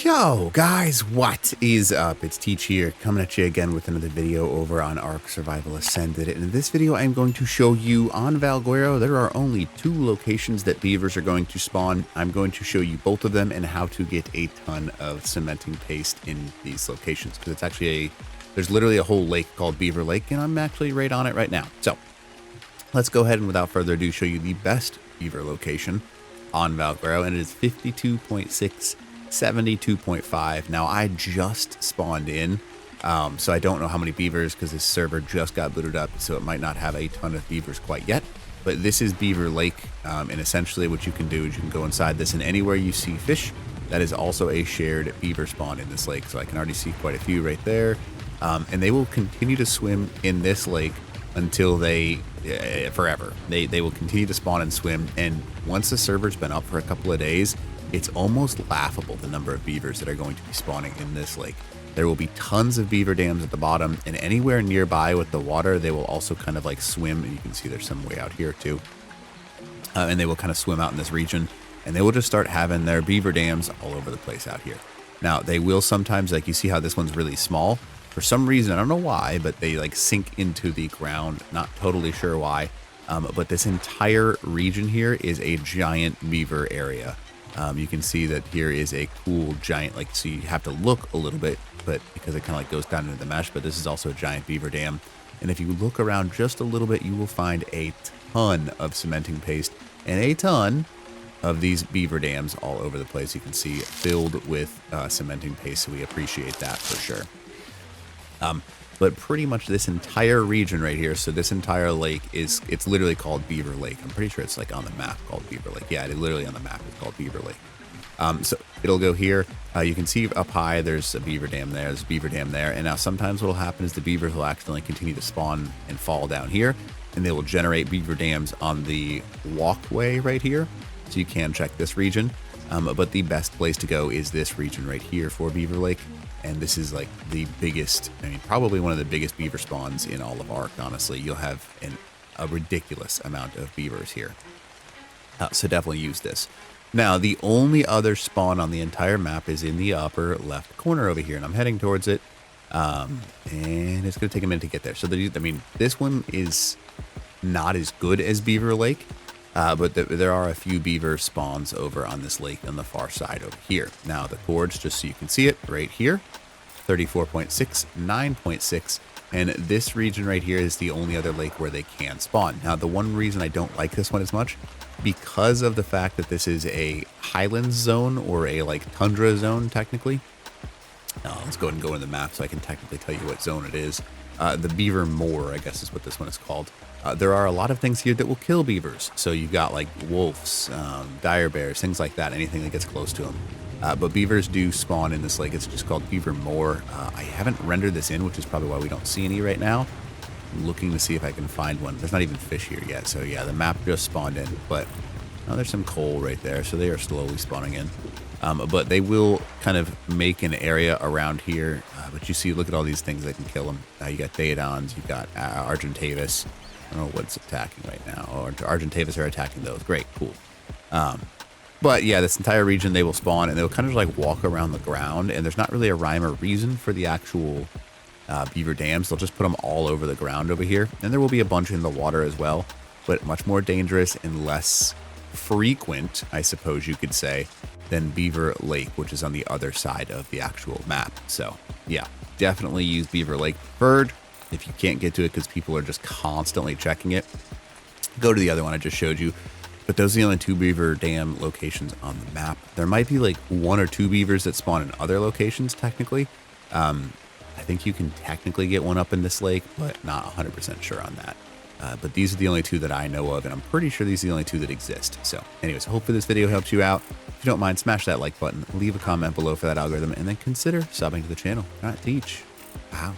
Yo guys, what is up? It's Teach here, coming at you again with another video over on Ark Survival Ascended. And in this video, I'm going to show you on Valguero, there are only 2 locations that beavers are going to spawn. I'm going to show you both of them and how to get a ton of cementing paste in these locations. Because it's actually there's literally a whole lake called Beaver Lake, and I'm actually right on it right now. So let's go ahead and without further ado, show you the best beaver location on Valguero, and it is 52.6. 72.5. Now I just spawned in, so I don't know how many beavers because this server just got booted up, so it might not have a ton of beavers quite yet. But this is Beaver Lake, and essentially what you can do is you can go inside this, and anywhere you see fish, that is also a shared beaver spawn in this lake. So I can already see quite a few right there, and they will continue to swim in this lake until they forever. They will continue to spawn and swim, and once the server's been up for a couple of days, it's almost laughable the number of beavers that are going to be spawning in this lake. There will be tons of beaver dams at the bottom, and anywhere nearby with the water, they will also kind of like swim. And you can see there's some way out here too. And they will kind of swim out in this region, and they will just start having their beaver dams all over the place out here. Now, they will sometimes, like you see how this one's really small. For some reason, I don't know why, but they like sink into the ground. Not totally sure why. But this entire region here is a giant beaver area. You can see that here is a cool giant, like, so you have to look a little bit, but because it kind of like goes down into the mesh, but this is also a giant beaver dam. And if you look around just a little bit, you will find a ton of cementing paste and a ton of these beaver dams all over the place. You can see filled with cementing paste, so we appreciate that for sure. But pretty much this entire region right here, so this entire lake it's literally called Beaver Lake. I'm pretty sure it's like on the map called Beaver Lake. Yeah, it literally on the map is called Beaver Lake. So it'll go here. You can see up high, there's a beaver dam there, there's a beaver dam there. And now sometimes what'll happen is the beavers will accidentally continue to spawn and fall down here, and they will generate beaver dams on the walkway right here. So you can check this region. But the best place to go is this region right here for Beaver Lake. And this is like the biggest, I mean, probably one of the biggest beaver spawns in all of Ark, honestly. You'll have a ridiculous amount of beavers here. So definitely use this. Now, the only other spawn on the entire map is in the upper left corner over here, and I'm heading towards it. And it's going to take a minute to get there. So, I mean, this one is not as good as Beaver Lake. But there are a few beaver spawns over on this lake on the far side over here. Now, the coords, just so you can see it, right here, 34.6, 9.6, and this region right here is the only other lake where they can spawn. Now, the one reason I don't like this one as much, because of the fact that this is a highlands zone, or a like tundra zone, technically. Let's go ahead and go into the map so I can technically tell you what zone it is. The Beaver Moor, I guess is what this one is called. There are a lot of things here that will kill beavers. So you've got like wolves, dire bears, things like that, anything that gets close to them. But beavers do spawn in this lake. It's just called Beaver Moor. I haven't rendered this in, which is probably why we don't see any right now. I'm looking to see if I can find one. There's not even fish here yet. So yeah, the map just spawned in, but there's some coal right there. So they are slowly spawning in. But they will kind of make an area around here. But you see, look at all these things that can kill them. You got Daedons, you've got Argentavis. I don't know what's attacking right now. Or Argentavis are attacking those. Great, cool. But yeah, this entire region, they will spawn, and they'll kind of like walk around the ground. And there's not really a rhyme or reason for the actual beaver dams. They'll just put them all over the ground over here. And there will be a bunch in the water as well. But much more dangerous and less frequent, I suppose you could say, than Beaver Lake, which is on the other side of the actual map. So yeah, definitely use Beaver Lake preferred. If you can't get to it because people are just constantly checking it, go to the other one I just showed you. But those are the only 2 beaver dam locations on the map. There might be like 1 or 2 beavers that spawn in other locations technically. I think you can technically get one up in this lake, but not 100% sure on that. But these are the only 2 that I know of, and I'm pretty sure these are the only 2 that exist. So anyways, hopefully this video helps you out. If you don't mind, smash that like button, leave a comment below for that algorithm, and then consider subbing to the channel. All right, Teach. Wow.